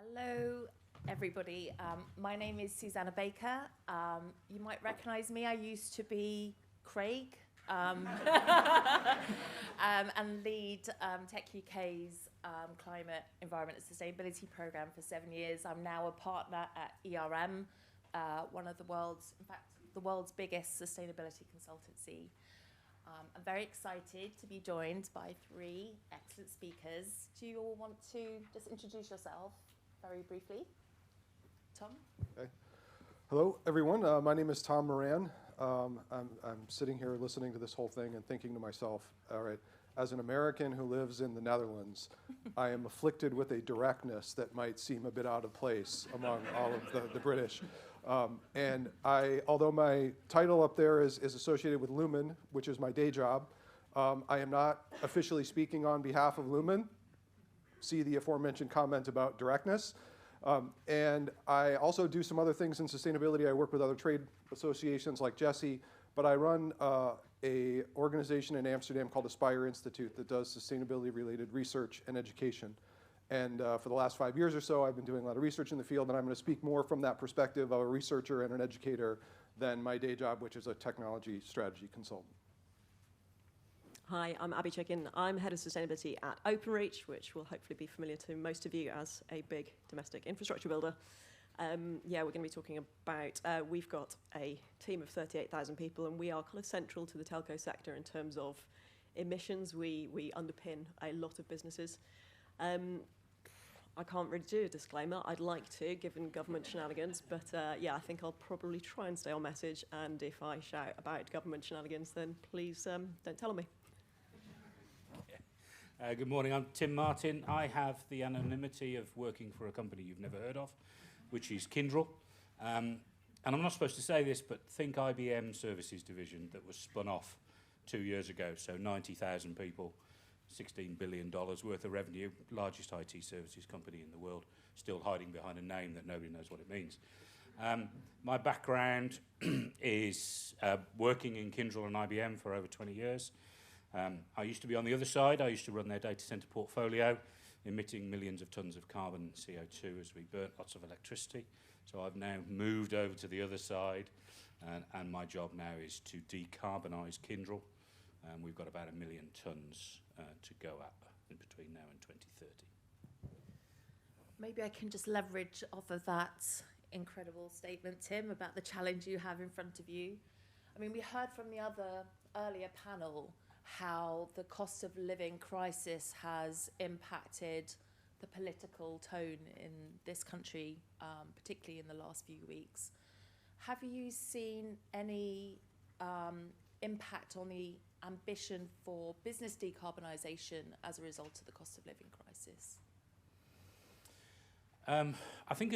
Hello, everybody. My name is Susanne 𝗶𝘁𝗶𝘁𝗲. You might recognize me. I used to be Craig and lead techUK's Climate, Environment and Sustainability Programme for 7 years. I'm now a partner at 𝗖𝗹𝗶𝗶𝘁𝗲, one of the world's, in fact, the world's biggest sustainability consultancy. I'm very excited to be joined by three excellent speakers. Do you all want to just introduce yourself very briefly? Tom? Okay. Hello, everyone. My name is Tom Moran. I'm sitting here listening to this whole thing and thinking to myself, all right, as an American who lives in the Netherlands, I am afflicted with a directness that might seem a bit out of place among all of the British. And although my title up there is associated with Lumen, which is my day job, I am not officially speaking on behalf of Lumen. See the aforementioned comment about directness. And I also do some other things in sustainability. I work with other trade associations like 𝗔𝗰𝗁𝗁𝗲, but I run an organization in Amsterdam called the 𝗖𝗹𝗶𝗶𝘁𝗲 Institute that does sustainability-related research and education. And for the last 5 years or so, I've been doing a lot of research in the field, and I'm going to speak more from that perspective of a researcher and an educator than my day job, which is a technology strategy consultant. Hi, I'm 𝗖𝗹𝗶𝗁𝗁𝗲. I'm Head of Sustainability at Openreach, which will hopefully be familiar to most of you as a big domestic infrastructure builder. Yeah, we're going to be talking about, we've got a team of 38,000 people, and we are kind of central to the telco sector in terms of emissions. We underpin a lot of businesses. I can't really do a disclaimer. I'd like to, given government shenanigans, but yeah, I think I'll probably try and stay on message, and if I shout about government shenanigans, then please don't tell on me. Good morning, I'm Tim Martin. I have the anonymity of working for a company you've never heard of, which is Kyndryl. And I'm not supposed to say this, but think IBM Services Division that was spun off 2 years ago, so 90,000 people, $16 billion worth of revenue, largest IT services company in the world, still hiding behind a name that nobody knows what it means. My background is working in Kyndryl and IBM for over 20 years. I used to be on the other side. I used to run their data center portfolio, emitting millions of tons of carbon and CO2 as we burnt lots of electricity. So I've now moved over to the other side, and my job now is to decarbonise Kyndryl. We've got about 1 million tons to go up in between now and 2030. Maybe I can just leverage off of that incredible statement, Tim, about the challenge you have in front of you. I mean, we heard from the other earlier panel how the cost of living crisis has impacted the political tone in this country, particularly in the last few weeks. Have you seen any impact on the ambition for business decarbonisation as a result of the cost of living crisis? I think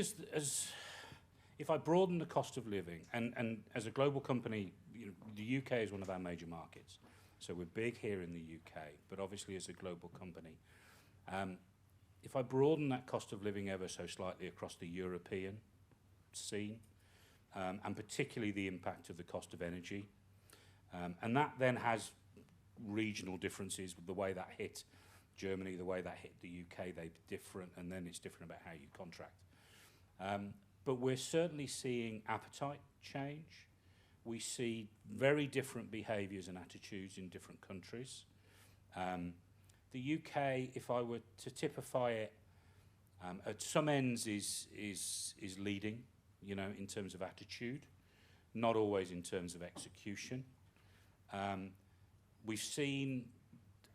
if I broaden the cost of living, and as a global company, you know, the UK is one of our major markets. So we're big here in the UK, but obviously as a global company. If I broaden that cost of living ever so slightly across the European scene, and particularly the impact of the cost of energy, and that then has regional differences with the way that hit Germany, the way that hit the UK, they're different, and then it's different about how you contract. But we're certainly seeing appetite change. We see very different behaviours and attitudes in different countries. The UK, if I were to typify it, at some ends is leading, you know, in terms of attitude, not always in terms of execution. We've seen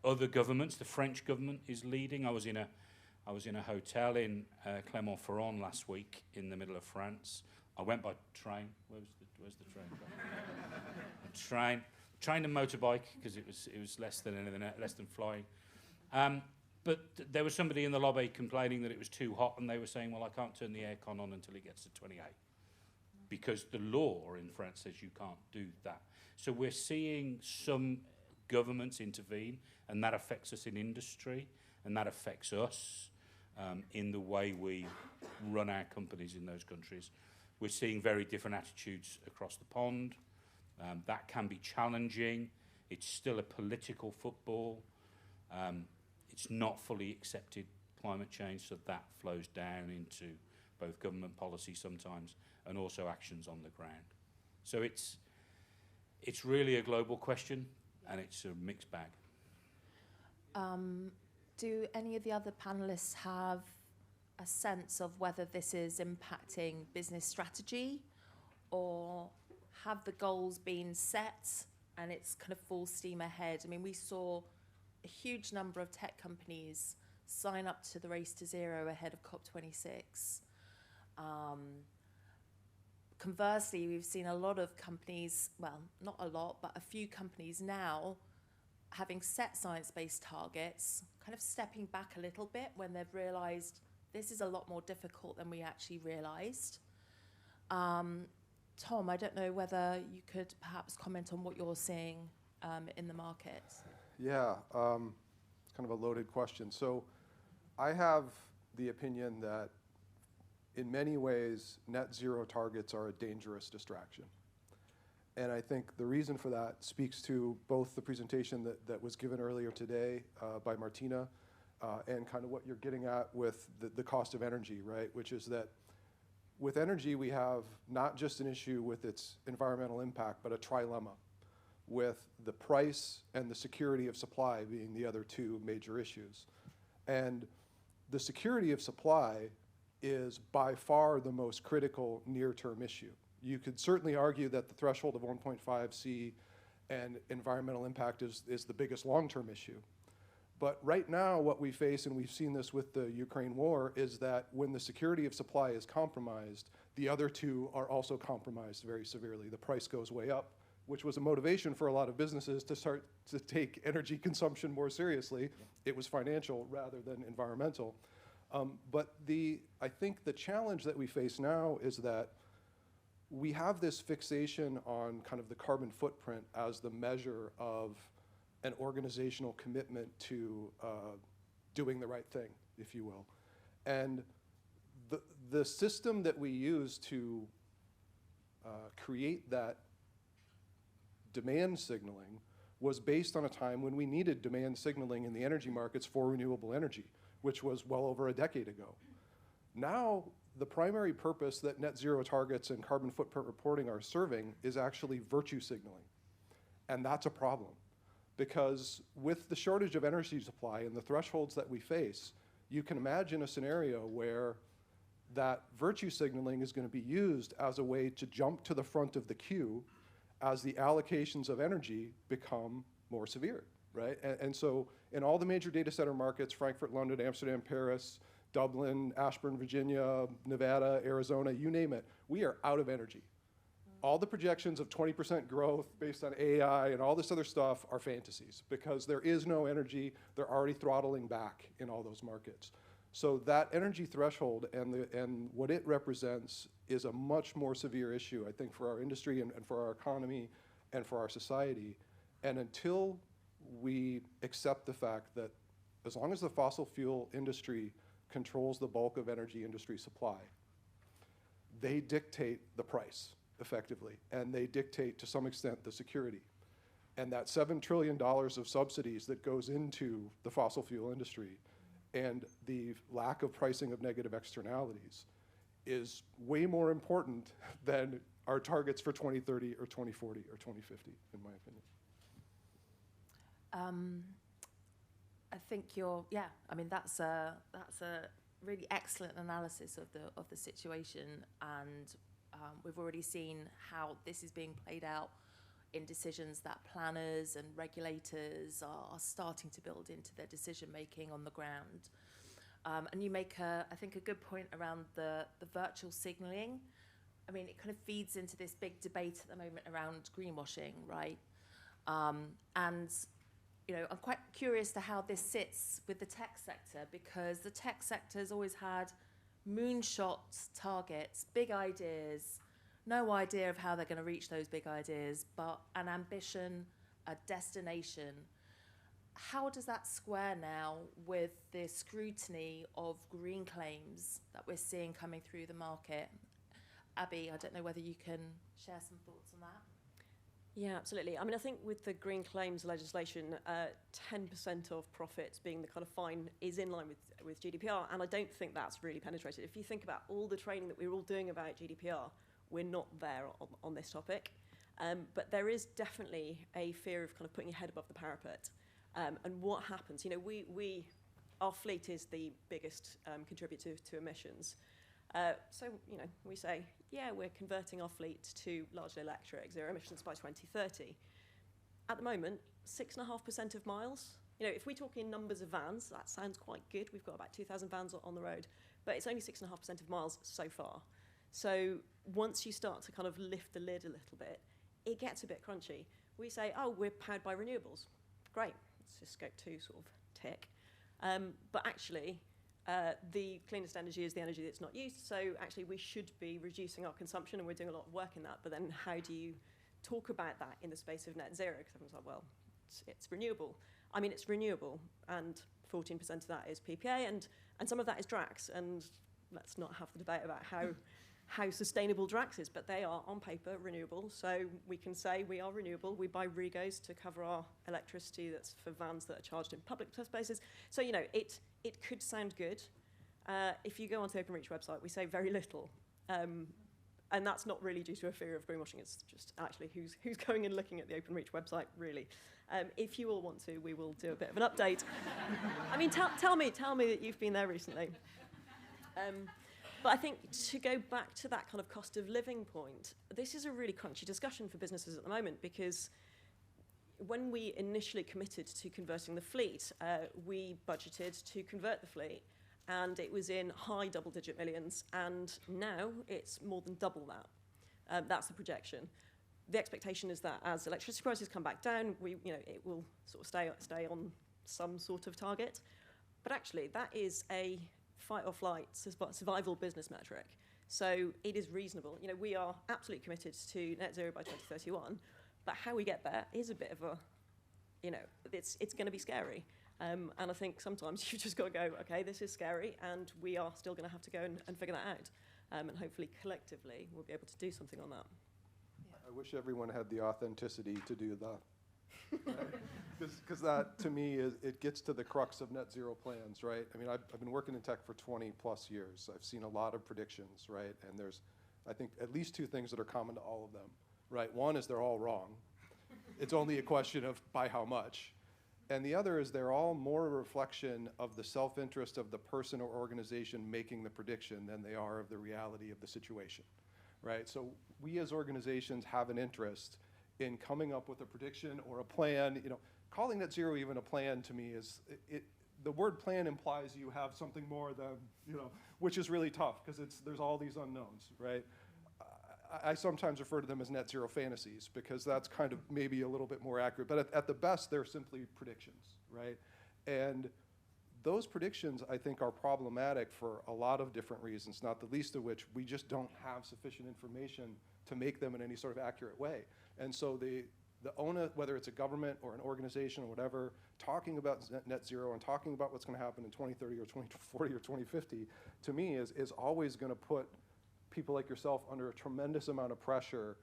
other governments. The French government is leading. I was in a hotel in Clermont-Ferrand last week in the middle of France. I went by train. Where's the train? Train and motorbike, because it was less than anything, less than flying. But there was somebody in the lobby complaining that it was too hot, and they were saying, well, I can't turn the aircon on until it gets to 28. Because the law in France says you can't do that. So we're seeing some governments intervene, and that affects us in industry, and that affects us in the way we run our companies in those countries. We're seeing very different attitudes across the pond. That can be challenging. It's still a political football. It's not fully accepted climate change, so that flows down into both government policy sometimes and also actions on the ground. So it's really a global question, and it's a mixed bag. Do any of the other panelists have a sense of whether this is impacting business strategy, or have the goals been set and it's kind of full steam ahead? I mean, we saw a huge number of tech companies sign up to the Race to Zero ahead of COP26. Conversely, we've seen a lot of companies, well, not a lot, but a few companies now having set science-based targets, kind of stepping back a little bit when they've realized this is a lot more difficult than we actually realized. Tom, I don't know whether you could perhaps comment on what you're seeing in the market. Yeah, it's kind of a loaded question. So I have the opinion that in many ways, net zero targets are a dangerous distraction. And I think the reason for that speaks to both the presentation that was given earlier today by Martina and kind of what you're getting at with the cost of energy, right? Which is that with energy, we have not just an issue with its environmental impact, but a trilemma, with the price and the security of supply being the other two major issues. And the security of supply is by far the most critical near-term issue. You could certainly argue that the threshold of 1.5 𝗖 and environmental impact is the biggest long-term issue. But right now, what we face, and we've seen this with the Ukraine war, is that when the security of supply is compromised, the other two are also compromised very severely. The price goes way up, which was a motivation for a lot of businesses to start to take energy consumption more seriously. It was financial rather than environmental. But I think the challenge that we face now is that we have this fixation on kind of the carbon footprint as the measure of an organizational commitment to doing the right thing, if you will. And the system that we use to create that demand signaling was based on a time when we needed demand signaling in the energy markets for renewable energy, which was well over a decade ago. Now, the primary purpose that net zero targets and carbon footprint reporting are serving is actually virtue signaling. And that's a problem, because with the shortage of energy supply and the thresholds that we face, you can imagine a scenario where that virtue signaling is going to be used as a way to jump to the front of the queue as the allocations of energy become more severe, right? And so in all the major data center markets, Frankfurt, London, Amsterdam, Paris, Dublin, Ashburn, Virginia, Nevada, Arizona, you name it, we are out of energy. All the projections of 20% growth based on AI and all this other stuff are fantasies, because there is no energy. They're already throttling back in all those markets. So that energy threshold and what it represents is a much more severe issue, I think, for our industry and for our economy and for our society. And until we accept the fact that as long as the fossil fuel industry controls the bulk of energy industry supply, they dictate the price effectively, and they dictate to some extent the security. And that $7 trillion of subsidies that goes into the fossil fuel industry and the lack of pricing of negative externalities is way more important than our targets for 2030 or 2040 or 2050, in my opinion. I think I mean, that's a really excellent analysis of the situation, and we've already seen how this is being played out in decisions that planners and regulators are starting to build into their decision making on the ground. And you make, I think, a good point around the virtual signalling. I mean, it kind of feeds into this big debate at the moment around greenwashing, right? And you know, I'm quite curious to how this sits with the tech sector, because the tech sector has always had moonshot targets, big ideas, no idea of how they're going to reach those big ideas, but an ambition, a destination. How does that square now with the scrutiny of green claims that we're seeing coming through the market? Abby, I don't know whether you can share some thoughts on that. Yeah, absolutely. I mean, I think with the green claims legislation, 10% of profits being the kind of fine is in line with GDPR, and I don't think that's really penetrated. If you think about all the training that we're all doing about GDPR, we're not there on this topic. But there is definitely a fear of kind of putting your head above the parapet. And what happens, you know, our fleet is the biggest contributor to emissions. So, you know, we say, yeah, we're converting our fleet to largely electric, zero emissions by 2030. At the moment, 6.5% of miles. You know, if we talk in numbers of vans, that sounds quite good. We've got about 2,000 vans on the road, but it's only 6.5% of miles so far. So once you start to kind of lift the lid a little bit, it gets a bit crunchy. We say, oh, we're powered by renewables. Great, it's just scope 2 sort of tick. But actually, the cleanest energy is the energy that's not used, so actually we should be reducing our consumption, and we're doing a lot of work in that, but then how do you talk about that in the space of net zero? Because everyone's like, well, it's renewable. I mean, it's renewable, and 14% of that is PPA, and some of that is DRAX, and let's not have the debate about how sustainable DRAX is, but they are on paper renewable, so we can say we are renewable. We buy regos to cover our electricity that's for vans that are charged in public spaces. So, you know, it could sound good. If you go onto the Openreach website, we say very little. And that's not really due to a fear of greenwashing, it's just actually who's going and looking at the Openreach website, really. If you all want to, we will do a bit of an update. I mean, tell me that you've been there recently. But I think to go back to that kind of cost of living point, this is a really crunchy discussion for businesses at the moment, because when we initially committed to converting the fleet, we budgeted to convert the fleet, and it was in high double-digit millions, and now it's more than double that. That's the projection. The expectation is that as electricity prices come back down, it will sort of stay on some sort of target. But actually, that is a fight or flight survival business metric. So it is reasonable. You know, we are absolutely committed to net zero by 2031, but how we get there is a bit of a, you know, it's going to be scary. And I think sometimes you've just got to go, okay, this is scary, and we are still going to have to go and figure that out. And hopefully, collectively, we'll be able to do something on that. I wish everyone had the authenticity to do that. Because that, to me, it gets to the crux of net zero plans, right? I mean, I've been working in tech for 20 plus years. I've seen a lot of predictions, right? And there's, I think, at least two things that are common to all of them, right? One is they're all wrong. It's only a question of by how much. And the other is they're all more a reflection of the self-interest of the person or organization making the prediction than they are of the reality of the situation, right? So we as organizations have an interest in coming up with a prediction or a plan. You know, calling net zero even a plan to me is, the word plan implies you have something more than, you know, which is really tough because there's all these unknowns, right? I sometimes refer to them as net zero fantasies because that's kind of maybe a little bit more accurate, but at the best, they're simply predictions, right? And those predictions, I think, are problematic for a lot of different reasons, not the least of which we just don't have sufficient information to make them in any sort of accurate way. And so the ONA, whether it's a government or an organization or whatever, talking about net zero and talking about what's going to happen in 2030 or 2040 or 2050, to me is always going to put people like yourself under a tremendous amount of pressure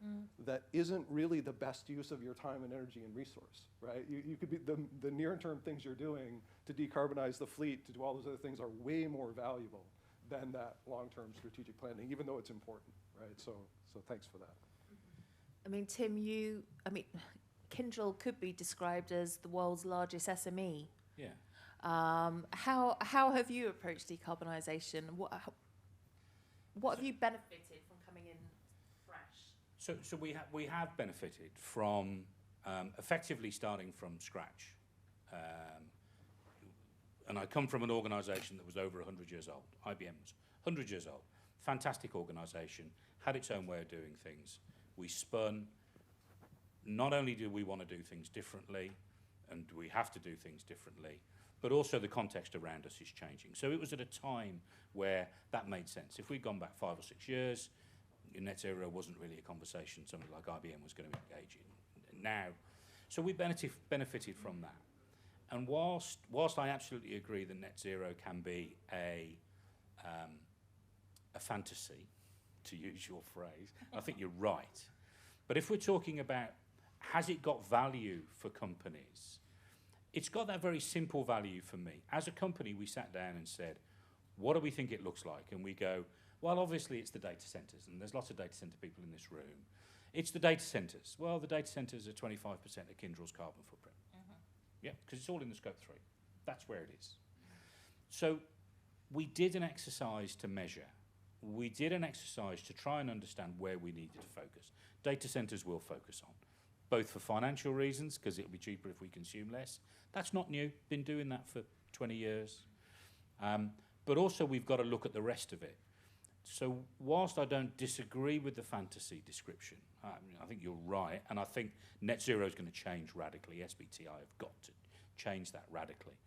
that isn't really the best use of your time and energy and resource, right? You could be, the near-term things you're doing to decarbonize the fleet, to do all those other things are way more valuable than that long-term strategic planning, even though it's important, right? So thanks for that. I mean, Tim, Kyndryl could be described as the world's largest SME. Yeah. How have you approached decarbonisation? What have you benefited from coming in fresh? So we have benefited from effectively starting from scratch. And I come from an organisation that was over 100 years old. IBM was 100 years old. Fantastic organisation, had its own way of doing things. We spun. Not only do we want to do things differently, and we have to do things differently, but also the context around us is changing. So it was at a time where that made sense. If we'd gone back 5 or 6 years, net zero wasn't really a conversation somebody like IBM was going to engage in now. So we benefited from that. And whilst I absolutely agree that net zero can be a fantasy, to use your phrase, I think you're right. But if we're talking about has it got value for companies? It's got that very simple value for me. As a company, we sat down and said, what do we think it looks like? And we go, well, obviously it's the data centres, and there's lots of data centre people in this room. It's the data centres. Well, the data centres are 25% of Kyndryl's carbon footprint. Yeah, because it's all in the scope 3. That's where it is. So we did an exercise to measure. We did an exercise to try and understand where we needed to focus. Data centres will focus on, both for financial reasons, because it'll be cheaper if we consume less. That's not new. Been doing that for 20 years. But also we've got to look at the rest of it. So whilst I don't disagree with the fantasy description, I think you're right, and I think net zero is going to change radically. SBTI have got to change that radically.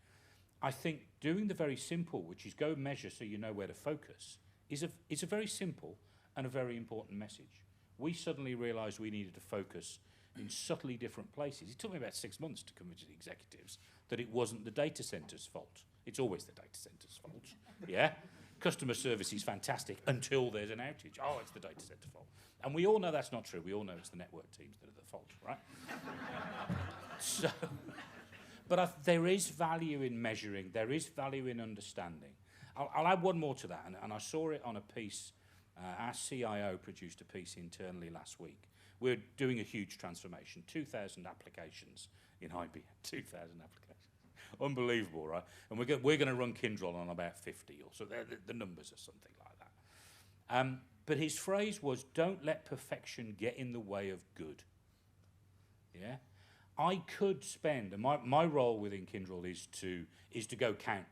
I think doing the very simple, which is go measure so you know where to focus, is a very simple and a very important message. We suddenly realised we needed to focus in subtly different places. It took me about 6 months to convince the executives that it wasn't the data centre's fault. It's always the data centre's fault, yeah? Customer service is fantastic until there's an outage. Oh, it's the data centre fault. And we all know that's not true. We all know it's the network teams that are the fault, right? So, but there is value in measuring. There is value in understanding. I'll add one more to that, and I saw it on a piece. Our CIO produced a piece internally last week. We're doing a huge transformation, 2,000 applications in IBM, 2,000 applications. Unbelievable, right? And we're going to run Kyndryl on about 50 or so. The numbers are something like that. But his phrase was, don't let perfection get in the way of good. Yeah? I could spend, and my role within Kyndryl is to go count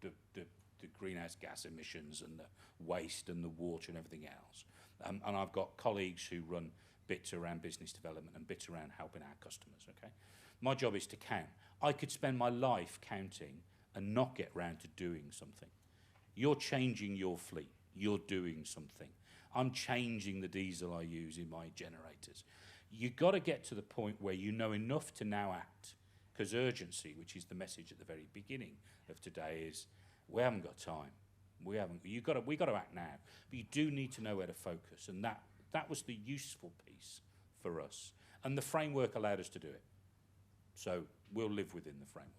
the greenhouse gas emissions and the waste and the water and everything else. And I've got colleagues who run bits around business development and bits around helping our customers, okay? My job is to count. I could spend my life counting and not get round to doing something. You're changing your fleet. You're doing something. I'm changing the diesel I use in my generators. You've got to get to the point where you know enough to now act, because urgency, which is the message at the very beginning of today, is we haven't got time. We've got to act now. But you do need to know where to focus, and that was the useful piece for us. And the framework allowed us to do it. So we'll live within the framework.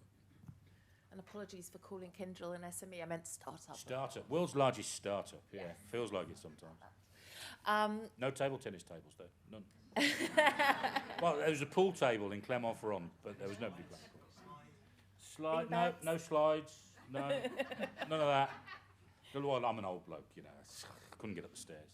And apologies for calling Kyndryl an SME. I meant startup. Startup. World's largest startup. Yeah, yes. Feels like it sometimes. No table tennis tables, though. None. Well, there was a pool table in 𝗔𝗶𝗶𝗁𝗁, but there was nobody playing. No slides. No, none of that. Well, I'm an old bloke, you know. Couldn't get up the stairs.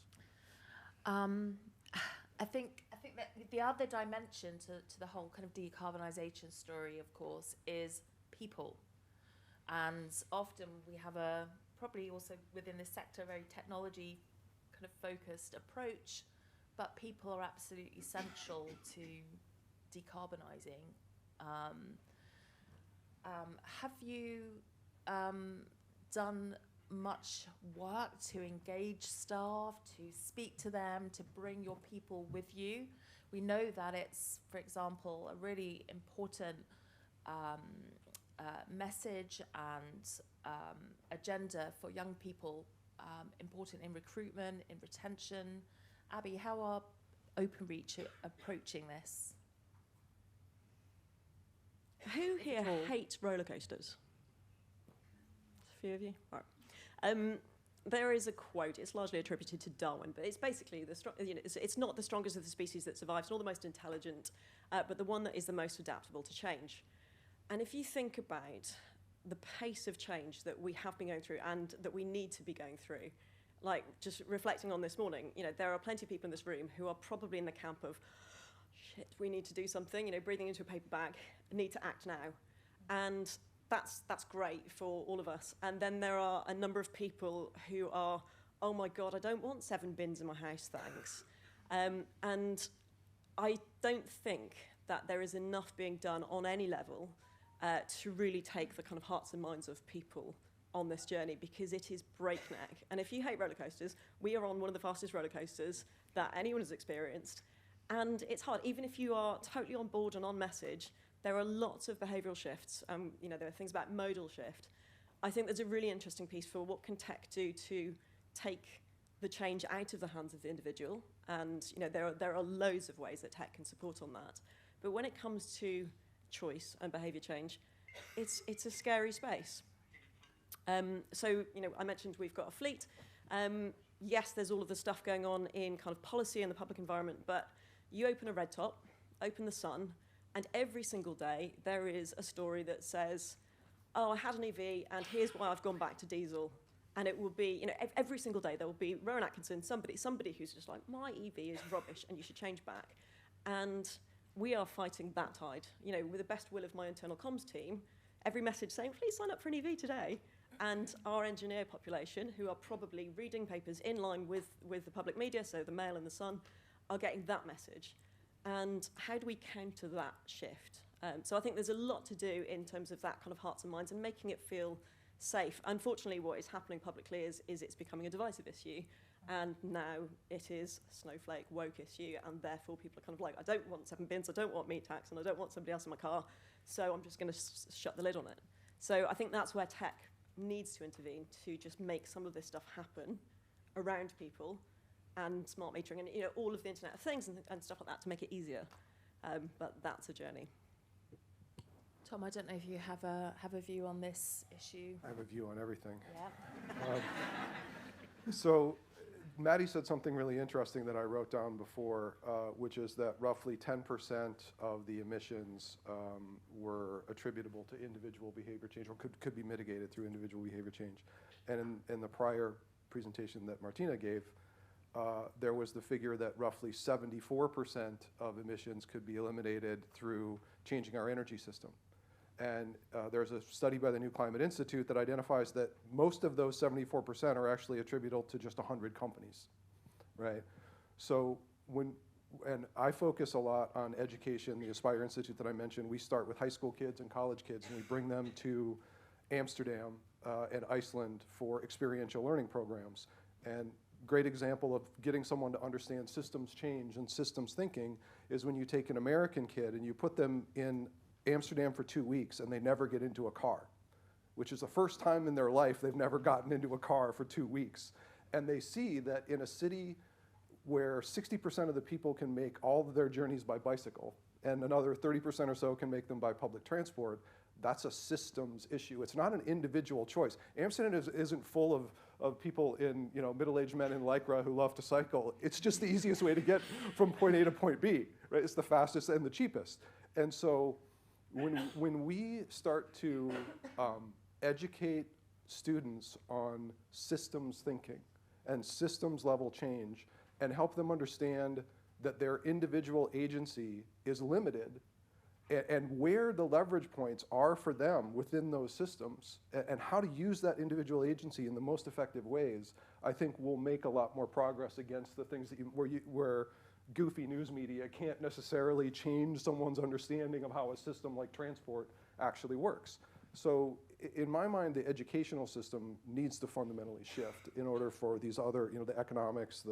I think that the other dimension to the whole kind of decarbonisation story, of course, is people. And often we have probably also within this sector, a very technology kind of focused approach, but people are absolutely essential to decarbonising. Have you done much work to engage staff, to speak to them, to bring your people with you? We know that it's, for example, a really important message and agenda for young people, important in recruitment, in retention. Abby, how are Openreach approaching this? Who here hates roller coasters? A few of you? Right. There is a quote, it's largely attributed to Darwin, but it's basically, it's not the strongest of the species that survives, nor the most intelligent, but the one that is the most adaptable to change. And if you think about the pace of change that we have been going through and that we need to be going through, like just reflecting on this morning, there are plenty of people in this room who are probably in the camp of, shit, we need to do something, breathing into a paper bag, need to act now. And that's great for all of us. And then there are a number of people who are, oh my God, I don't want 7 bins in my house, thanks. And I don't think that there is enough being done on any level to really take the kind of hearts and minds of people on this journey, because it is breakneck. And if you hate roller coasters, we are on one of the fastest roller coasters that anyone has experienced. And it's hard, even if you are totally on board and on message, there are lots of behavioural shifts. There are things about modal shift. I think there's a really interesting piece for what can tech do to take the change out of the hands of the individual. And there are loads of ways that tech can support on that. But when it comes to choice and behaviour change, it's a scary space. So, I mentioned we've got a fleet. Yes, there's all of the stuff going on in kind of policy and the public environment, but you open a red top, open the Sun, and every single day there is a story that says, oh, I had an EV, and here's why I've gone back to diesel. And it will be, every single day there will be Rowan Atkinson, somebody who's just like, my EV is rubbish and you should change back. And we are fighting that tide. With the best will of my internal comms team, every message saying, please sign up for an EV today. And our engineer population, who are probably reading papers in line with the public media, so the Mail and the Sun, are getting that message. And how do we counter that shift? So I think there's a lot to do in terms of that kind of hearts and minds and making it feel safe. Unfortunately, what is happening publicly is it's becoming a divisive issue. And now it is snowflake woke issue, and therefore people are kind of like, I don't want 7 bins, I don't want meat tax, and I don't want somebody else in my car, so I'm just going to shut the lid on it. So I think that's where tech needs to intervene to just make some of this stuff happen around people, and smart metering, and all of the Internet of Things and stuff like that to make it easier. But that's a journey. Tom, I don't know if you have a view on this issue. I have a view on everything. Yeah. So Maddie said something really interesting that I wrote down before, which is that roughly 10% of the emissions were attributable to individual behavior change, or could be mitigated through individual behavior change. And in the prior presentation that Martina gave, there was the figure that roughly 74% of emissions could be eliminated through changing our energy system. And there's a study by the New Climate Institute that identifies that most of those 74% are actually attributable to just 100 companies, right? So and I focus a lot on education, the 𝗖𝗺𝗶𝗁𝗁 Institute that I mentioned. We start with high school kids and college kids, and we bring them to Amsterdam and Iceland for experiential learning programs. And great example of getting someone to understand systems change and systems thinking is when you take an American kid and you put them in Amsterdam for 2 weeks and they never get into a car, which is the first time in their life they've never gotten into a car for 2 weeks. And they see that in a city where 60% of the people can make all of their journeys by bicycle and another 30% or so can make them by public transport, that's a systems issue. It's not an individual choice. Amsterdam isn't full of people in middle-aged men in Lycra who love to cycle. It's just the easiest way to get from point A to point B, right? It's the fastest and the cheapest. And so when we start to educate students on systems thinking and systems level change and help them understand that their individual agency is limited and where the leverage points are for them within those systems and how to use that individual agency in the most effective ways, I think we'll make a lot more progress against the things that where goofy news media can't necessarily change someone's understanding of how a system like transport actually works. So in my mind, the educational system needs to fundamentally shift in order for these other, the economics,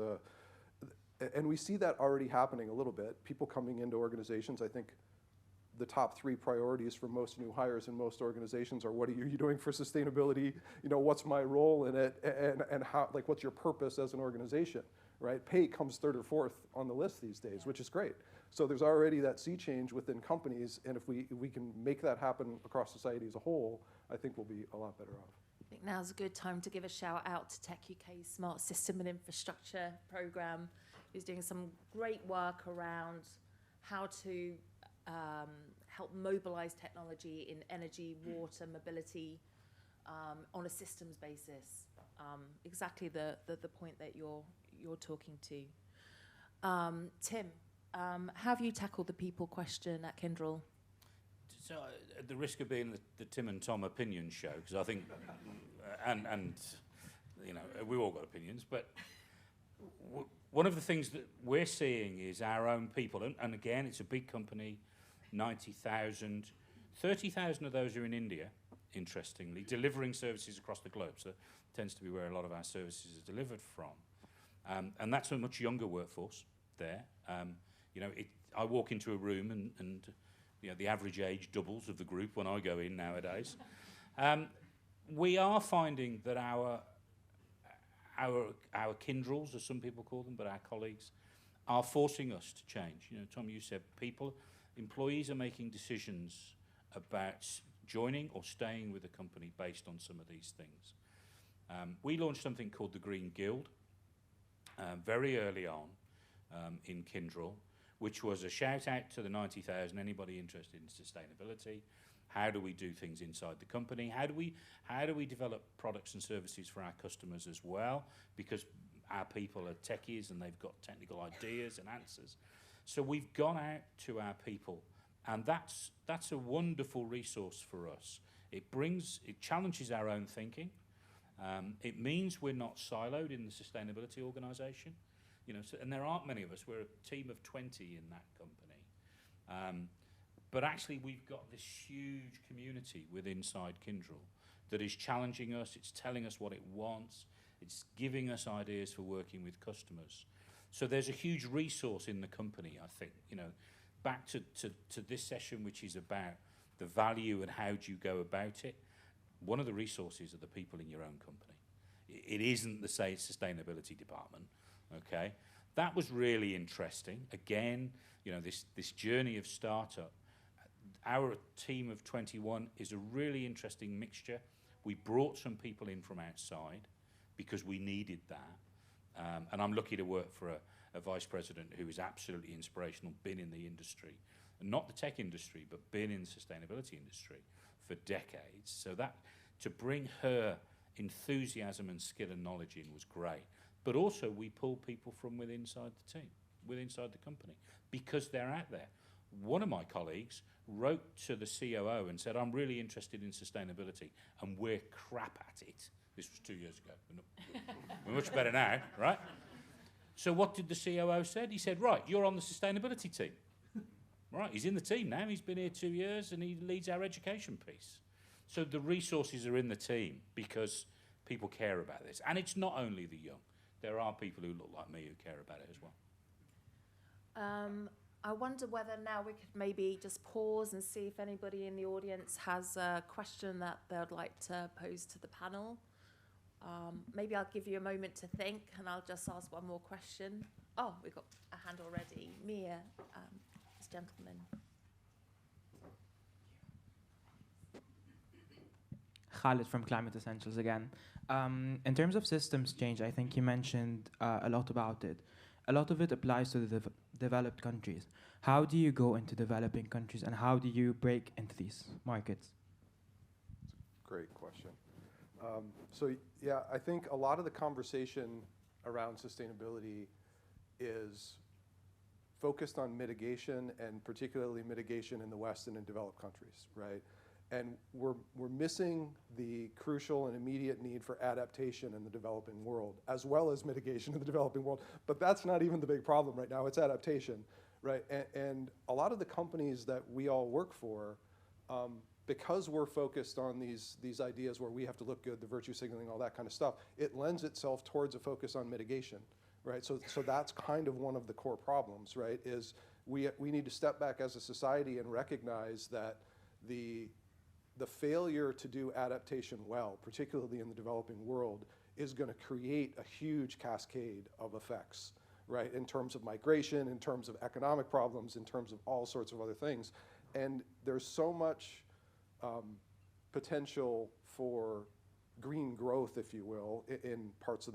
and we see that already happening a little bit. People coming into organizations, I think the top 3 priorities for most new hires in most organizations are, what are you doing for sustainability? What's my role in it? And how, what's your purpose as an organization, right? Pay comes 3rd or 4th on the list these days, which is great. So there's already that sea change within companies, and if we can make that happen across society as a whole, I think we'll be a lot better off. I think now's a good time to give a shout out to techUK's Smart System and Infrastructure Programme, who's doing some great work around how to help mobilise technology in energy, water, mobility on a systems basis. Exactly the point that you're talking to. Tim, how have you tackled the people question at Kyndryl? So, at the risk of being the Tim and Tom opinion show, because I think, and we've all got opinions, but one of the things that we're seeing is our own people, and again, it's a big company, 90,000, 30,000 of those are in India, interestingly, delivering services across the globe. So, it tends to be where a lot of our services are delivered from. And that's a much younger workforce there. I walk into a room and the average age doubles of the group when I go in nowadays. We are finding that our Kyndryls, as some people call them, but our colleagues, are forcing us to change. Tom, you said people. employees are making decisions about joining or staying with a company based on some of these things. We launched something called the Green Guild very early on in Kyndryl, which was a shout out to the 90,000, anybody interested in sustainability. How do we do things inside the company? How do we develop products and services for our customers as well? Because our people are techies and they've got technical ideas and answers. So we've gone out to our people, and that's a wonderful resource for us. It challenges our own thinking. It means we're not siloed in the sustainability organisation. And there aren't many of us. We're a team of 20 in that company. But actually, we've got this huge community inside Kyndryl that is challenging us. It's telling us what it wants. It's giving us ideas for working with customers. So there's a huge resource in the company, I think. Back to this session, which is about the value and how do you go about it. One of the resources are the people in your own company. It isn't the sustainability department. Okay, that was really interesting. Again, this journey of startup. Our team of 21 is a really interesting mixture. We brought some people in from outside because we needed that. And I'm lucky to work for a vice president who is absolutely inspirational, been in the industry, and not the tech industry, but been in the sustainability industry for decades. So that to bring her enthusiasm and skill and knowledge in was great. But also we pull people from inside the team, inside the company, because they're out there. One of my colleagues wrote to the COO and said, I'm really interested in sustainability, and we're crap at it. This was 2 years ago. We're much better now, right? So what did the COO say? He said, right, you're on the sustainability team. Right, he's in the team now. He's been here 2 years, and he leads our education piece. So the resources are in the team because people care about this. And it's not only the young. There are people who look like me who care about it as well. I wonder whether now we could maybe just pause and see if anybody in the audience has a question that they'd like to pose to the panel. Maybe I'll give you a moment to think, and I'll just ask one more question. Oh, we've got a hand already. Mia, this gentleman. Khalid from Climate Essentials again. In terms of systems change, I think you mentioned a lot about it. A lot of it applies to the developed countries. How do you go into developing countries, and how do you break into these markets? Great question. Yeah, I think a lot of the conversation around sustainability is focused on mitigation, and particularly mitigation in the West and in developed countries, right? And we're missing the crucial and immediate need for adaptation in the developing world, as well as mitigation in the developing world. But that's not even the big problem right now. It's adaptation, right? And a lot of the companies that we all work for, because we're focused on these ideas where we have to look good, the virtue signaling, all that kind of stuff, it lends itself towards a focus on mitigation, right? So that's kind of one of the core problems, right? Is we need to step back as a society and recognize that the failure to do adaptation well, particularly in the developing world, is going to create a huge cascade of effects, right? In terms of migration, in terms of economic problems, in terms of all sorts of other things. And there's so much potential for green growth, if you will, in parts of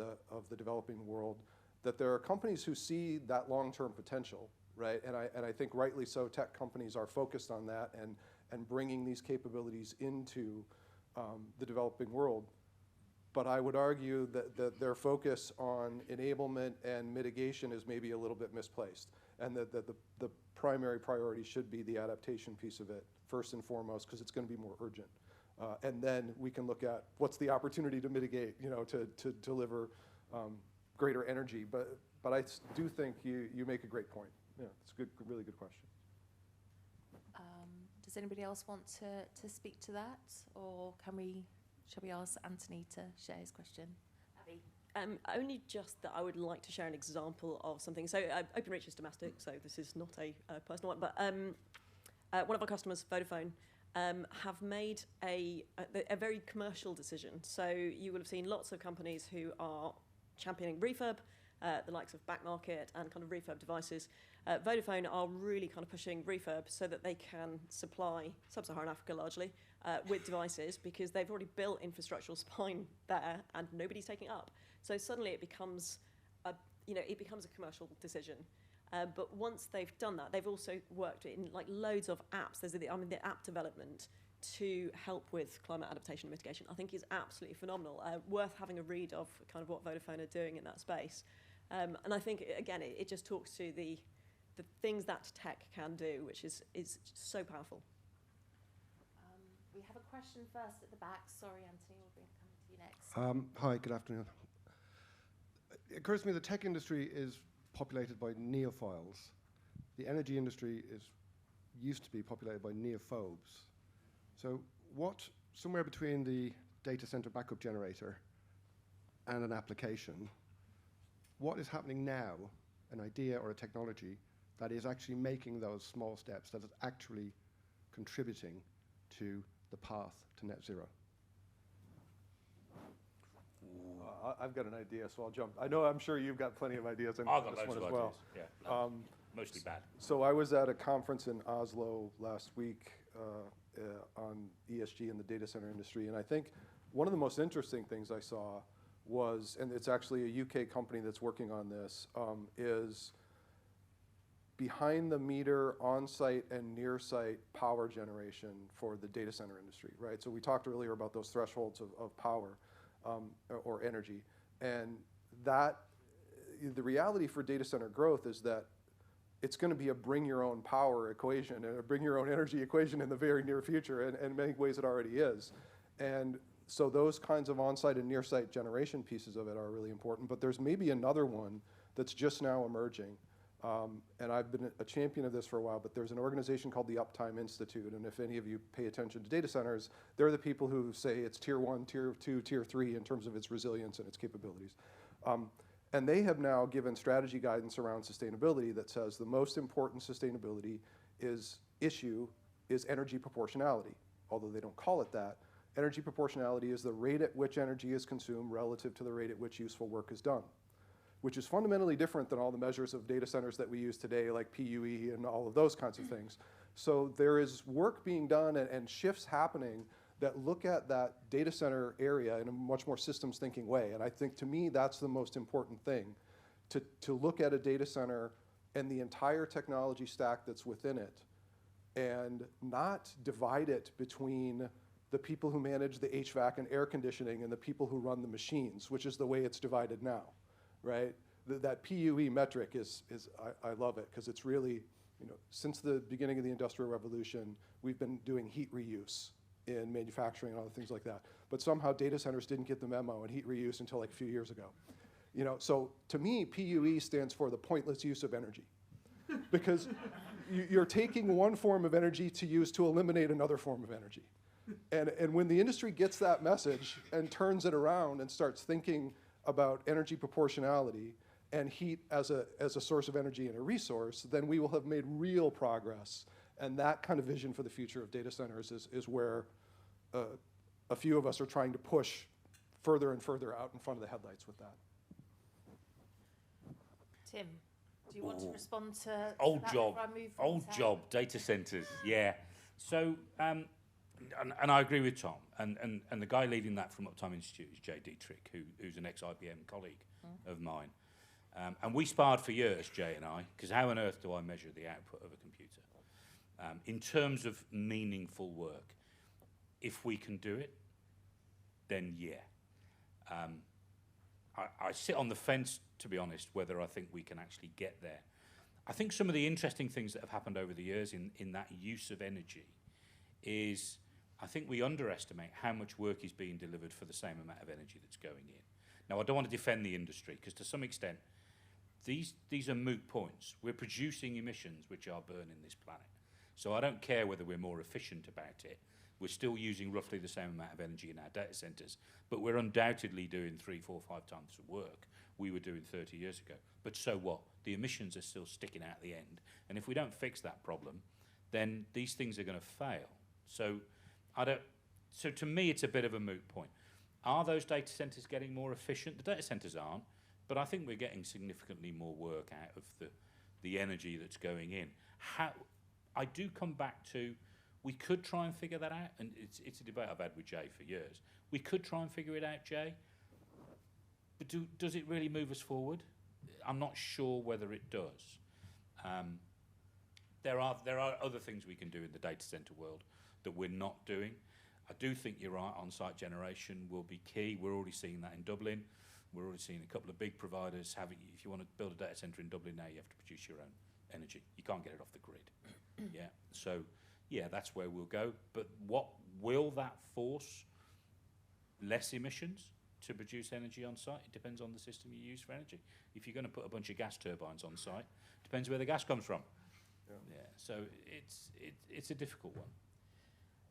the developing world, that there are companies who see that long-term potential, right? And I think rightly so, tech companies are focused on that and bringing these capabilities into the developing world. But I would argue that their focus on enablement and mitigation is maybe a little bit misplaced, and that the primary priority should be the adaptation piece of it, first and foremost, because it's going to be more urgent. And then we can look at what's the opportunity to mitigate, to deliver greater energy. But I do think you make a great point. Yeah, it's a really good question. Does anybody else want to speak to that, or shall we ask Anthony to share his question? Abby? Only just that I would like to share an example of something. So Openreach is domestic, so this is not a personal one, but one of our customers, Vodafone, have made a very commercial decision. So you will have seen lots of companies who are championing refurb, the likes of back market and kind of refurb devices. Vodafone are really kind of pushing refurb so that they can supply sub-Saharan Africa largely with devices, because they've already built infrastructural spine there and nobody's taking it up. So suddenly it becomes a commercial decision. But once they've done that, they've also worked in like loads of apps. There's the app development to help with climate adaptation and mitigation, I think is absolutely phenomenal. Worth having a read of kind of what Vodafone are doing in that space. And I think, again, it just talks to the things that tech can do, which is so powerful. We have a question first at the back. Sorry, Anthony, we'll come to you next. Hi, good afternoon. It occurs to me the tech industry is populated by neophiles. The energy industry used to be populated by neophobes. So somewhere between the data center backup generator and an application, what is happening now, an idea or a technology that is actually making those small steps, that is actually contributing to the path to net zero? I've got an idea, so I'll jump. I'm sure you've got plenty of ideas on I've got this loads one of as well. ideas. Yeah, mostly bad. So I was at a conference in Oslo last week on ESG in the data center industry, and I think one of the most interesting things I saw was, and it's actually a UK company that's working on this, is behind the meter on-site and near-site power generation for the data center industry, right? So we talked earlier about those thresholds of power or energy, and that the reality for data center growth is that it's going to be a bring your own power equation and a bring your own energy equation in the very near future, and in many ways it already is. And so those kinds of on-site and near-site generation pieces of it are really important, but there's maybe another one that's just now emerging. And I've been a champion of this for a while, but there's an organization called the Uptime Institute, and if any of you pay attention to data centers, they're the people who say it's tier 1, tier 2, tier 3 in terms of its resilience and its capabilities. And they have now given strategy guidance around sustainability that says the most important sustainability issue is energy proportionality, although they don't call it that. Energy proportionality is the rate at which energy is consumed relative to the rate at which useful work is done, which is fundamentally different than all the measures of data centers that we use today, like PUE and all of those kinds of things. So there is work being done and shifts happening that look at that data center area in a much more systems thinking way. And I think, to me, that's the most important thing, to look at a data center and the entire technology stack that's within it, and not divide it between the people who manage the HVAC and air conditioning and the people who run the machines, which is the way it's divided now, right? That PUE metric I love it, because it's really, since the beginning of the Industrial Revolution, we've been doing heat reuse in manufacturing and other things like that. But somehow data centers didn't get the memo in heat reuse until like a few years ago. So to me, PUE stands for the pointless use of energy. Because you're taking one form of energy to use to eliminate another form of energy. And when the industry gets that message and turns it around and starts thinking about energy proportionality and heat as a source of energy and a resource, then we will have made real progress. And that kind of vision for the future of data centers is where a few of us are trying to push further and further out in front of the headlights with that. Tim, do you want to respond to Old that job, before I move from old tech? job, data centers, yeah. So, and I agree with Tom, and the guy leading that from Uptime Institute is Jay Dietrich, who's an ex-IBM colleague of mine. And we sparred for years, Jay and I, because how on earth do I measure the output of a computer? In terms of meaningful work, if we can do it, then yeah. I sit on the fence, to be honest, whether I think we can actually get there. I think some of the interesting things that have happened over the years in that use of energy is, I think we underestimate how much work is being delivered for the same amount of energy that's going in. Now, I don't want to defend the industry, because to some extent, these are moot points. We're producing emissions which are burning this planet. So I don't care whether we're more efficient about it. We're still using roughly the same amount of energy in our data centers, but we're undoubtedly doing 3, 4, 5 times the work we were doing 30 years ago. But so what? The emissions are still sticking out the end. And if we don't fix that problem, then these things are going to fail. So to me, it's a bit of a moot point. Are those data centers getting more efficient? The data centers aren't, But I think we're getting significantly more work out of the energy that's going in. I do come back to, we could try and figure that out, and it's a debate I've had with Jay for years. We could try and figure it out, Jay, but does it really move us forward? I'm not sure whether it does. There are other things we can do in the data center world that we're not doing. I do think you're right, on-site generation will be key. We're already seeing that in Dublin. We're already seeing a couple of big providers having, if you want to build a data center in Dublin now, you have to produce your own energy. You can't get it off the grid. Yeah, so yeah, that's where we'll go. But what will that force? Less emissions to produce energy on site? It depends on the system you use for energy. If you're going to put a bunch of gas turbines on site, depends where the gas comes from. Yeah, so it's a difficult one.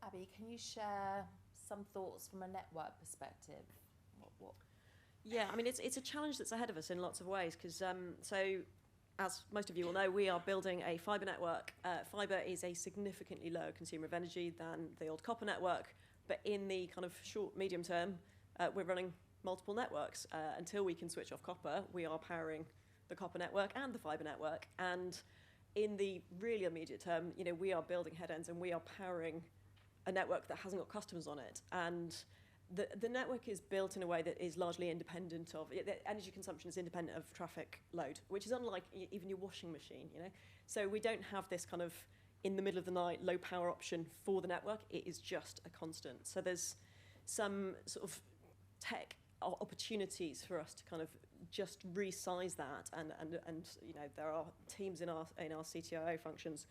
Abby, can you share some thoughts from a network perspective? What? Yeah, I mean, it's a challenge that's ahead of us in lots of ways, because so as most of you will know, we are building a fibre network. Fibre is a significantly lower consumer of energy than the old copper network, but in the kind of short, medium term, we're running multiple networks. Until we can switch off copper, we are powering the copper network and the fibre network. And in the really immediate term, you know, we are building head ends and we are powering a network that hasn't got customers on it. And the network is built in a way that is largely independent of, the energy consumption is independent of traffic load, which is unlike even your washing machine, you know. So we don't have this kind of in the middle of the night low power option for the network. It is just a constant. So there's some sort of tech opportunities for us to kind of just resize that, and you know, there are teams in our CTIO functions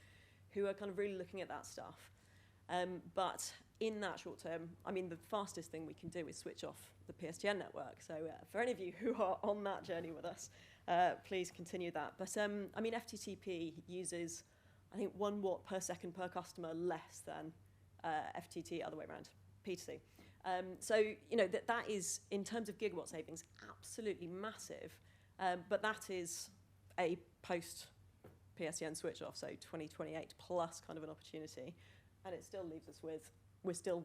who are kind of really looking at that stuff. But in that short term, I mean, the fastest thing we can do is switch off the PSTN network. So for any of you who are on that journey with us, please continue that. But I mean, FTTP uses, I think, 1 watt per second per customer less than FTT, other way around, P2C. So, you know, that is, in terms of gigawatt savings, absolutely massive. But that is a post-PSTN switch off, so 2028 plus kind of an opportunity. And it still leaves us with, we're still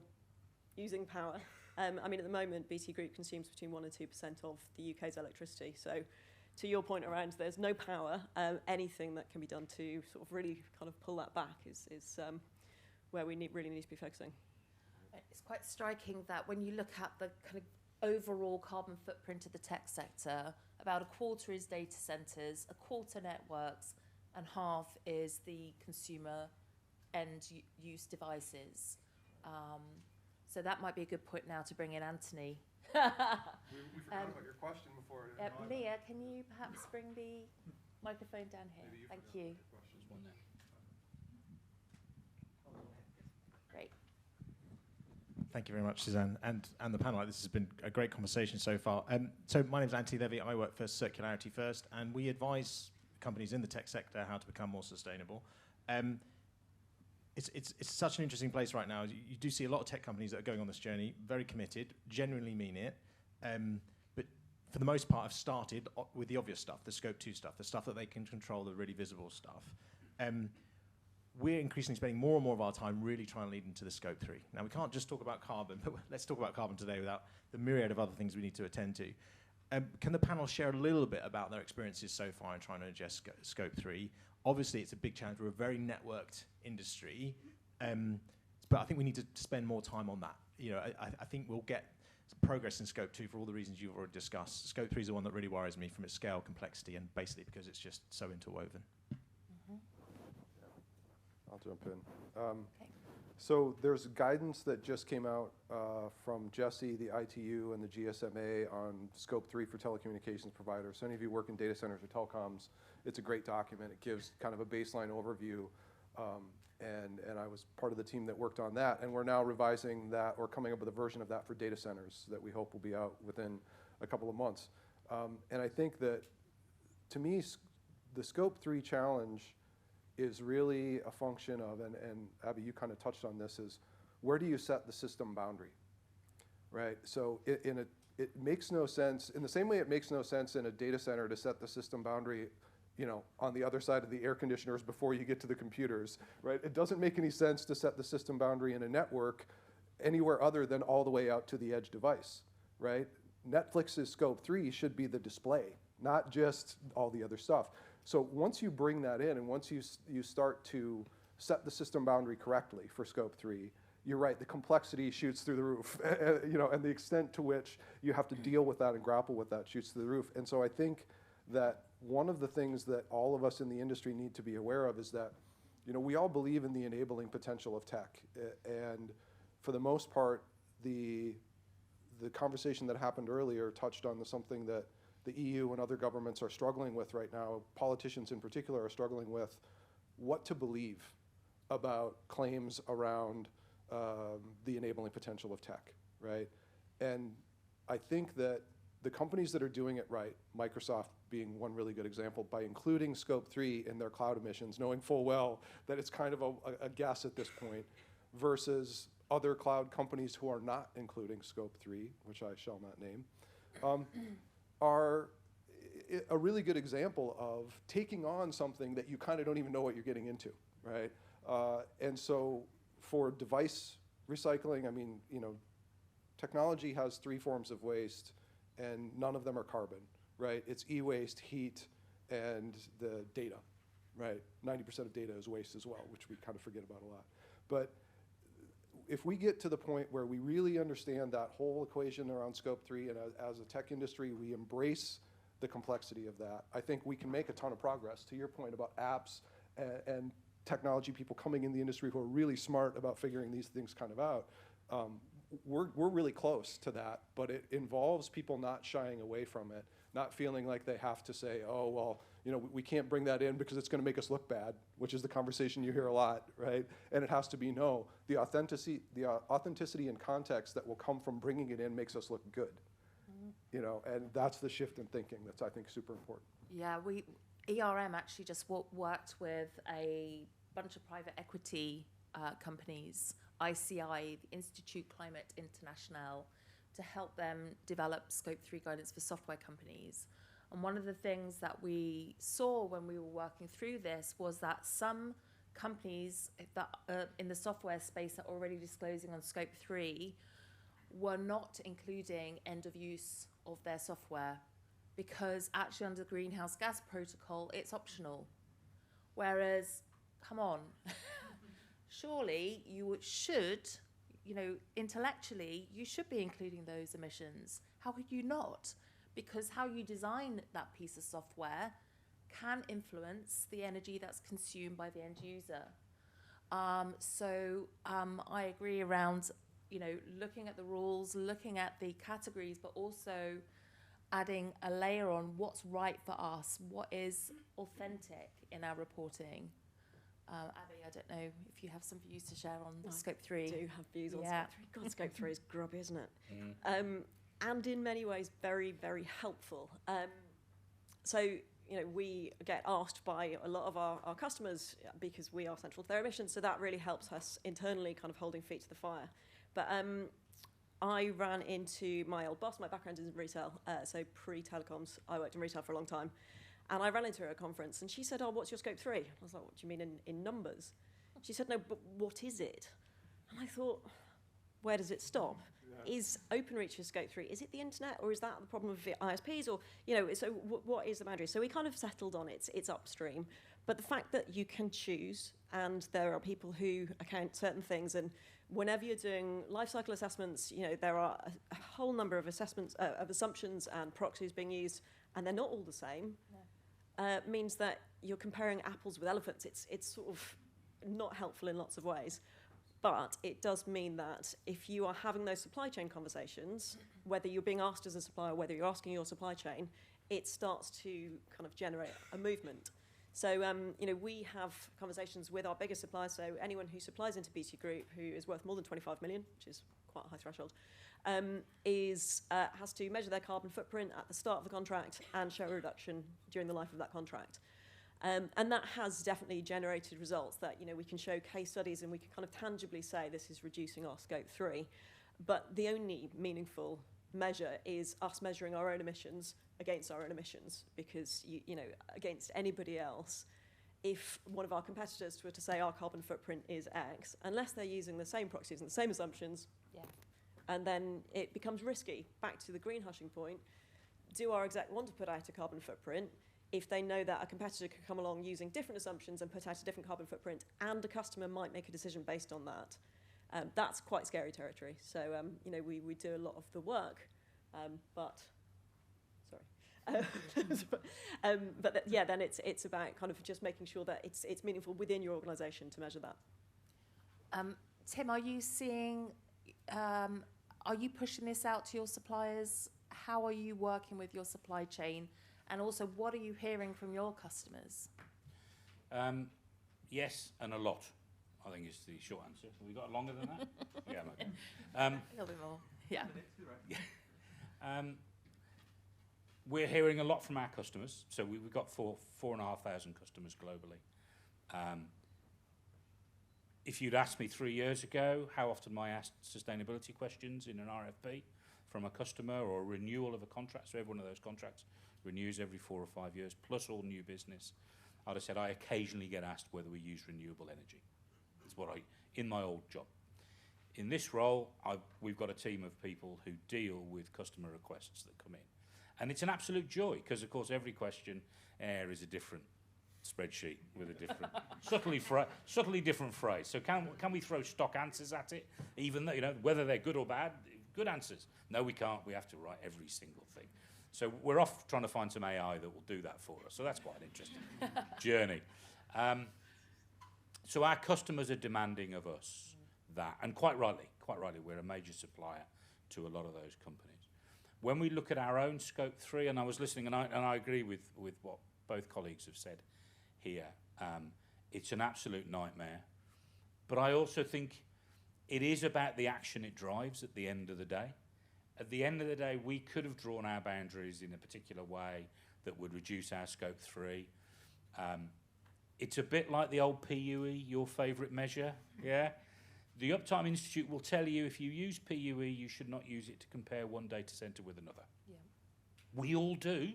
using power. I mean, at the moment, BT Group consumes between 1% and 2% of the UK's electricity. So to your point around there's no power, anything that can be done to sort of really kind of pull that back is where we really need to be focusing. It's quite striking that when you look at the kind of overall carbon footprint of the tech sector, about a quarter is data centres, a quarter networks, and half is the consumer end use devices. So that might be a good point now to bring in Anthony. We forgot about your question before. Mia, can you perhaps bring the microphone down here? Thank you. Great. Thank you very much, Suzanne, and the panel. This has been a great conversation so far. So my name is 𝗖𝗹𝗶𝗁𝗁. I work for Circularity First, and we advise companies in the tech sector how to become more sustainable. It's such an interesting place right now. You do see a lot of tech companies that are going on this journey, very committed, genuinely mean it, but for the most part have started with the obvious stuff, the Scope 2 stuff, the stuff that they can control, the really visible stuff. We're increasingly spending more and more of our time really trying to lead into the Scope 3. Now, we can't just talk about carbon, but let's talk about carbon today without the myriad of other things we need to attend to. Can the panel share a little bit about their experiences so far in trying to address Scope 3? Obviously, it's a big challenge. We're a very networked industry, but I think we need to spend more time on that. You know, I think we'll get progress in Scope 2 for all the reasons you've already discussed. Scope 3 is the one that really worries me from its scale, complexity, and basically because it's just so interwoven. I'll jump in. Okay. So there's guidance that just came out from 𝗔𝗰𝗁𝗶𝗁𝗁, the ITU, and the GSMA on Scope 3 for telecommunications providers. So any of you work in data centers or telecoms, it's a great document. It gives kind of a baseline overview, and I was part of the team that worked on that, and we're now revising that or coming up with a version of that for data centers that we hope will be out within a couple of months. And I think that, to me, the Scope 3 challenge is really a function of, and Abby, you kind of touched on this, is where do you set the system boundary, right? So it makes no sense, in the same way it makes no sense in a data center to set the system boundary, you know, on the other side of the air conditioners before you get to the computers, right? It doesn't make any sense to set the system boundary in a network anywhere other than all the way out to the edge device, right? Netflix's Scope 3 should be the display, not just all the other stuff. So once you bring that in and once you start to set the system boundary correctly for scope 3, you're right, the complexity shoots through the roof, you know, and the extent to which you have to deal with that and grapple with that shoots through the roof. And so I think that one of the things that all of us in the industry need to be aware of is that, you know, we all believe in the enabling potential of tech. And for the most part, the conversation that happened earlier touched on something that the EU and other governments are struggling with right now. Politicians in particular are struggling with what to believe about claims around the enabling potential of tech, right? And I think that the companies that are doing it right, Microsoft being one really good example, by including scope 3 in their cloud emissions, knowing full well that it's kind of a guess at this point, versus other cloud companies who are not including scope 3, which I shall not name, are a really good example of taking on something that you kind of don't even know what you're getting into, right? And so for device recycling, I mean, you know, technology has 3 forms of waste, and none of them are carbon, right? It's e-waste, heat, and the data, right? 90% of data is waste as well, which we kind of forget about a lot. But if we get to the point where we really understand that whole equation around scope 3, and as a tech industry, we embrace the complexity of that, I think we can make a ton of progress. To your point about apps and technology people coming in the industry who are really smart about figuring these things kind of out, we're really close to that, but it involves people not shying away from it, not feeling like they have to say, oh, well, you know, we can't bring that in because it's going to make us look bad, which is the conversation you hear a lot, right? And it has to be, no, the authenticity and context that will come from bringing it in makes us look good, you know, and that's the shift in thinking that's, I think, super important. Yeah, ERM actually just worked with a bunch of private equity companies, 𝗖𝗍𝗺, the Institute Climate International, to help them develop scope 3 guidance for software companies. And one of the things that we saw when we were working through this was that some companies that in the software space that are already disclosing on scope 3 were not including end of use of their software, because actually under the greenhouse gas protocol, it's optional. Whereas, come on, surely you should, you know, intellectually, you should be including those emissions. How could you not? Because how you design that piece of software can influence the energy that's consumed by the end user. So I agree around, you know, looking at the rules, looking at the categories, but also adding a layer on what's right for us, what is authentic in our reporting. Abby, I don't know if you have some views to share on scope 3. I do have views on scope 3. God, scope 3 is grubby, isn't it? And in many ways very, very helpful. So, you know, we get asked by a lot of our customers, because we are central to their emissions, so that really helps us internally kind of holding feet to the fire. But I ran into my old boss. My background is in retail, so pre-telecoms, I worked in retail for a long time. And I ran into her at a conference, and she said, oh, what's your scope 3? I was like, what do you mean in numbers? She said, no, but what is it? And I thought, where does it stop? Yeah. Is Openreach's scope 3, is it the internet, or is that the problem of ISPs? Or, you know, so what is the boundary? So we kind of settled on it's upstream. But the fact that you can choose, and there are people who account certain things, and whenever you're doing life cycle assessments, you know, there are a whole number of assessments, of assumptions and proxies being used, and they're not all the same. No. Means that you're comparing apples with elephants. It's sort of not helpful in lots of ways. But it does mean that if you are having those supply chain conversations, whether you're being asked as a supplier, whether you're asking your supply chain, it starts to kind of generate a movement. So, you know, we have conversations with our biggest suppliers, so anyone who supplies into 𝗖𝗍𝗺 Group, who is worth more than 25 million, which is quite a high threshold, has to measure their carbon footprint at the start of the contract and show a reduction during the life of that contract. And that has definitely generated results that, you know, we can show case studies and we can kind of tangibly say this is reducing our scope 3. But the only meaningful measure is us measuring our own emissions against our own emissions, because, you know, against anybody else, if one of our competitors were to say our carbon footprint is X, unless they're using the same proxies and the same assumptions, and then it becomes risky. Back to the green hushing point, do our exec want to put out a carbon footprint if they know that a competitor could come along using different assumptions and put out a different carbon footprint, and a customer might make a decision based on that? That's quite scary territory. So, you know, we do a lot of the work, but yeah, then it's about kind of just making sure that it's meaningful within your organisation to measure that. Tim, are you seeing, are you pushing this out to your suppliers? How are you working with your supply chain? And also, what are you hearing from your customers? Yes, and a lot, I think is the short answer. Have we got longer than that? Yeah, okay. A little bit more, yeah. We're hearing a lot from our customers. So we've got 4,500 customers globally. If you'd asked me 3 years ago how often I asked sustainability questions in an RFP from a customer or a renewal of a contract, so every one of those contracts renews every 4 or 5 years, plus all new business, I'd have said I occasionally get asked whether we use renewable energy. That's what in my old job. In this role, we've got a team of people who deal with customer requests that come in. And it's an absolute joy, because of course every question is a different spreadsheet with a different, subtly different phrase. So can we throw stock answers at it, even though, you know, whether they're good or bad, good answers? No, we can't. We have to write every single thing. So we're off trying to find some AI that will do that for us. So that's quite an interesting journey. So our customers are demanding of us that, and quite rightly, we're a major supplier to a lot of those companies. When we look at our own Scope 3, and I was listening, and I agree with what both colleagues have said here, it's an absolute nightmare. But I also think it is about the action it drives at the end of the day. At the end of the day, we could have drawn our boundaries in a particular way that would reduce our Scope 3. It's a bit like the old PUE, your favourite measure, yeah? The Uptime Institute will tell you if you use PUE, you should not use it to compare one data centre with another. Yeah. We all do.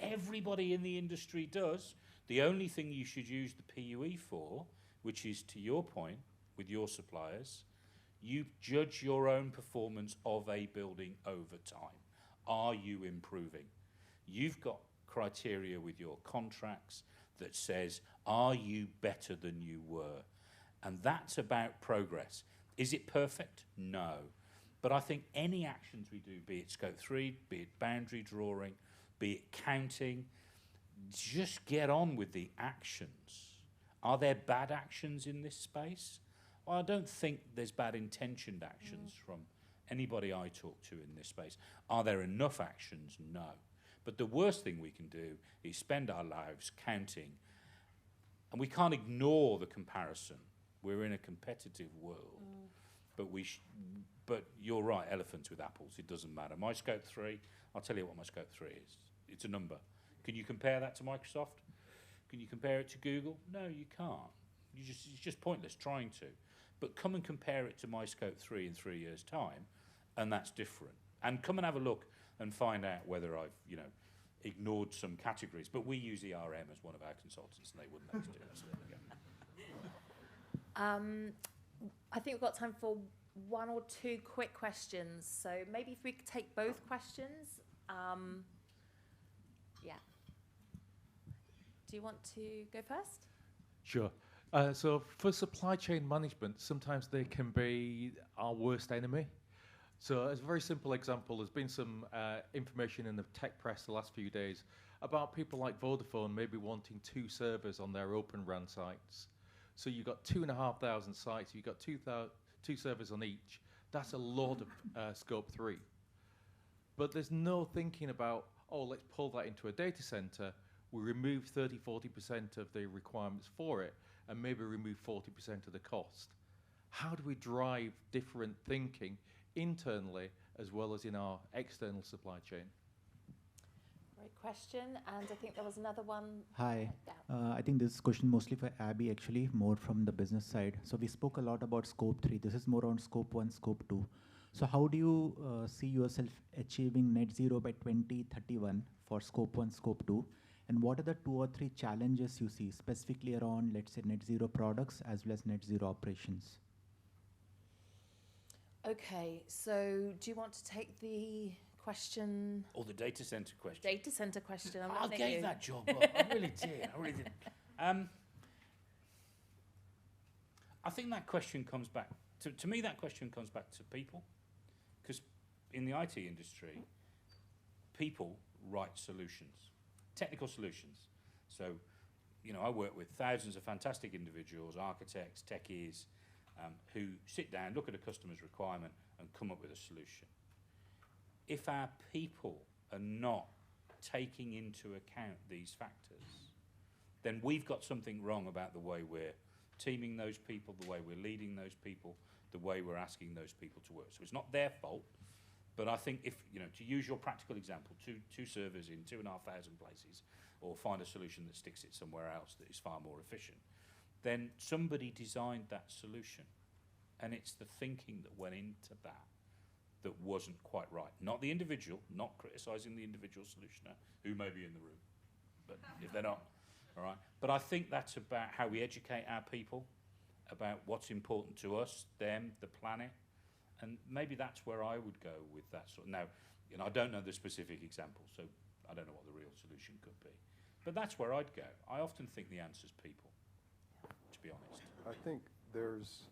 Everybody in the industry does. The only thing you should use the PUE for, which is to your point with your suppliers, you judge your own performance of a building over time. Are you improving? You've got criteria with your contracts that says, are you better than you were? And that's about progress. Is it perfect? No. But I think any actions we do, be it Scope 3, be it boundary drawing, be it counting, just get on with the actions. Are there bad actions in this space? Well, I don't think there's bad intentioned actions from anybody I talk to in this space. Are there enough actions? No. But the worst thing we can do is spend our lives counting, and we can't ignore the comparison. We're in a competitive world, but you're right, elephants with apples, it doesn't matter. My Scope 3, I'll tell you what my Scope 3 is. It's a number. Can you compare that to Microsoft? Can you compare it to Google? No, you can't. It's just pointless trying to. But come and compare it to my Scope 3 in 3 years' time, and that's different. And come and have a look and find out whether I've, you know, ignored some categories. But we use ERM as one of our consultants, and they wouldn't let us do that. So there we go. I think we've got time for one or two quick questions. So maybe if we could take both questions. Yeah. Do you want to go first? Sure. So for supply chain management, sometimes they can be our worst enemy. So as a very simple example, there's been some information in the tech press the last few days about people like Vodafone maybe wanting 2 servers on their Open RAN sites. So you've got 2,500 sites, you've got 2 servers on each. That's a lot of Scope 3. But there's no thinking about, oh, let's pull that into a data center. We remove 30–40% of the requirements for it, and maybe remove 40% of the cost. How do we drive different thinking internally as well as in our external supply chain? Great question, and I think there was another one. Hi, I think this question mostly for Abby, actually, more from the business side. So we spoke a lot about Scope 3. This is more on Scope 1, Scope 2. So how do you see yourself achieving net zero by 2031 for Scope 1, Scope 2? And what are the 2 or 3 challenges you see specifically around, let's say, net zero products as well as net zero operations? Okay, so do you want to take the question. Or the data center question. Data center question. I'm I looking at gave you. that job up. I really did. I really did. I think that question comes back, to me that question comes back to people. Because in the IT industry, people write solutions, technical solutions. So, you know, I work with thousands of fantastic individuals, architects, techies, who sit down, look at a customer's requirement and come up with a solution. If our people are not taking into account these factors, then we've got something wrong about the way we're teaming those people, the way we're leading those people, the way we're asking those people to work. So it's not their fault, but I think if, you know, to use your practical example, two servers in 2,500 places, or find a solution that sticks it somewhere else that is far more efficient, then somebody designed that solution. And it's the thinking that went into that that wasn't quite right. Not the individual, not criticising the individual solutioner, who may be in the room, but if they're not, all right? But I think that's about how we educate our people, about what's important to us, them, the planet, and maybe that's where I would go with that sort of. Now, you know, I don't know the specific example, so I don't know what the real solution could be. But that's where I'd go. I often think the answer's people, to be honest. I think there's,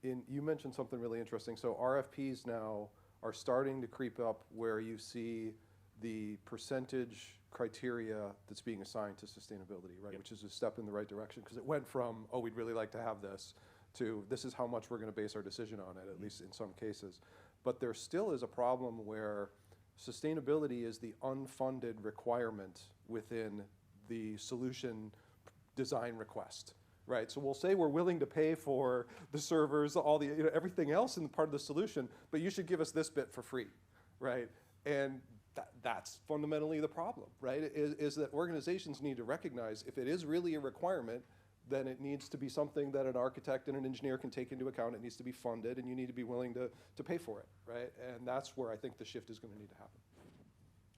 you mentioned something really interesting. So RFPs now are starting to creep up where you see the percentage criteria that's being assigned to sustainability, right? Yep. Which is a step in the right direction, because it went from, oh, we'd really like to have this, to this is how much we're going to base our decision on it, at least in some cases. But there still is a problem where sustainability is the unfunded requirement within the solution design request, right? So we'll say we're willing to pay for the servers, all the, you know, everything else in the part of the solution, but you should give us this bit for free, right? And that's fundamentally the problem, right? Is that organizations need to recognize if it is really a requirement, then it needs to be something that an architect and an engineer can take into account. It needs to be funded, and you need to be willing to pay for it, right? And that's where I think the shift is going to need to happen.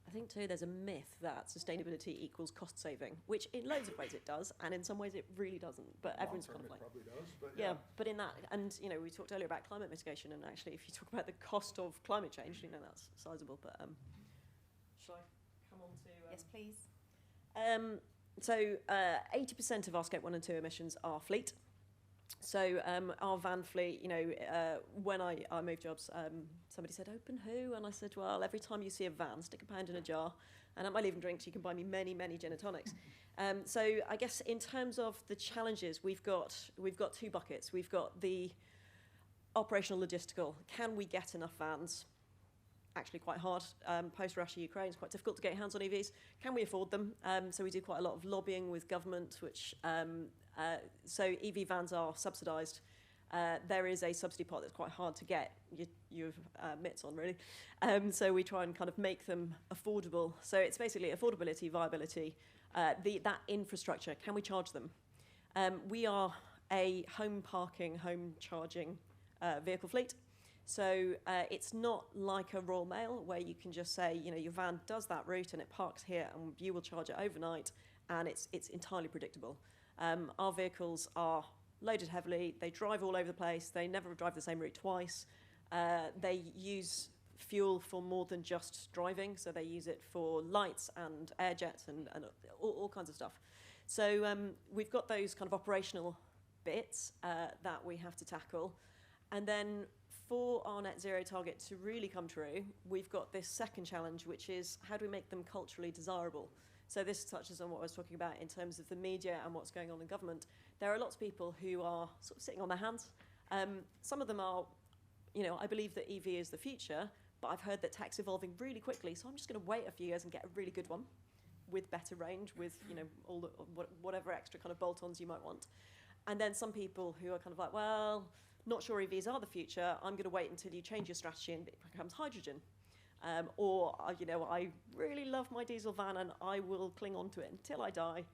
I think too there's a myth that sustainability equals cost saving, which in loads of ways it does, and in some ways it really doesn't. But everyone's kind of like, probably does, but yeah. But in that, and you know, we talked earlier about climate mitigation, and actually, if you talk about the cost of climate change, you know, that's sizable. But shall I come on to? Yes, please. So 80% of our Scope 1 and 2 emissions are fleet. So our van fleet, you know, when I moved jobs, somebody said, "Open who?" And I said, "Well, every time you see a van, stick £1 in a jar, and at my leaving drinks, you can buy me many, many gin and tonics." So I guess in terms of the challenges, we've got two buckets. We've got the operational logistical. Can we get enough vans? Actually quite hard. Post-Russia, Ukraine, it's quite difficult to get your hands on EVs. Can we afford them? So we do quite a lot of lobbying with government, which so EV vans are subsidised. There is a subsidy pot that's quite hard to get your mitts on, really. So we try and kind of make them affordable. So it's basically affordability, viability, that infrastructure. Can we charge them? We are a home parking, home charging vehicle fleet. So it's not like a Royal Mail where you can just say, you know, your van does that route and it parks here and you will charge it overnight, and it's entirely predictable. Our vehicles are loaded heavily. They drive all over the place. They never drive the same route twice. They use fuel for more than just driving. So they use it for lights and air jets and all kinds of stuff. So we've got those kind of operational bits that we have to tackle. And then for our net zero target to really come true, we've got this second challenge, which is how do we make them culturally desirable? So this touches on what I was talking about in terms of the media and what's going on in government. There are lots of people who are sort of sitting on their hands. Some of them are, you know, I believe that EV is the future, but I've heard that tech's evolving really quickly, so I'm just going to wait a few years and get a really good one with better range, with, you know, all the, whatever extra kind of bolt-ons you might want. And then some people who are kind of like, well, not sure EVs are the future, I'm going to wait until you change your strategy and it becomes hydrogen. Or, you know, I really love my diesel van and I will cling on to it until I die.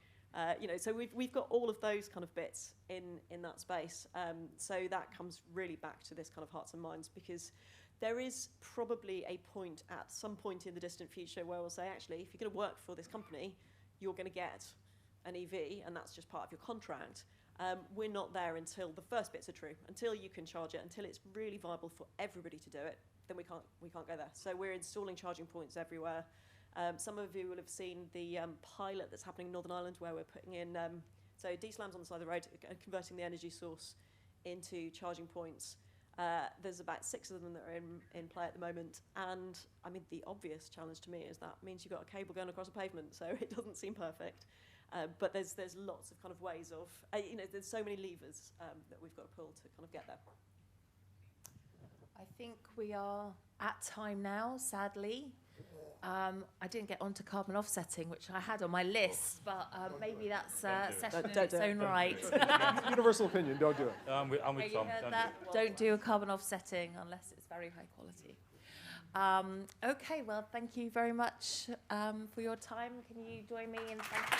You know, so we've got all of those kind of bits in that space. So that comes really back to this kind of hearts and minds, because there is probably a point at some point in the distant future where we'll say, actually, if you're going to work for this company, you're going to get an EV, and that's just part of your contract. We're not there until the first bits are true, until you can charge it, until it's really viable for everybody to do it. then we can't go there. So we're installing charging points everywhere. Some of you will have seen the pilot that's happening in Northern Ireland, where we're putting in so diesel lamps on the side of the road, converting the energy source into charging points. There's about 6 of them that are in play at the moment, and I mean the obvious challenge to me is that means you've got a cable going across a pavement, so it doesn't seem perfect. But there's lots of kind of ways of there's so many levers that we've got to pull to kind of get there. I think we are at time now, sadly. I didn't get onto carbon offsetting, which I had on my list, but maybe that's a session in its own right. Universal opinion, don't do it. I'm with Okay, Tom. you heard that? Don't do a carbon offsetting unless it's very high quality. Okay, well, thank you very much for your time. Can you join me in thanking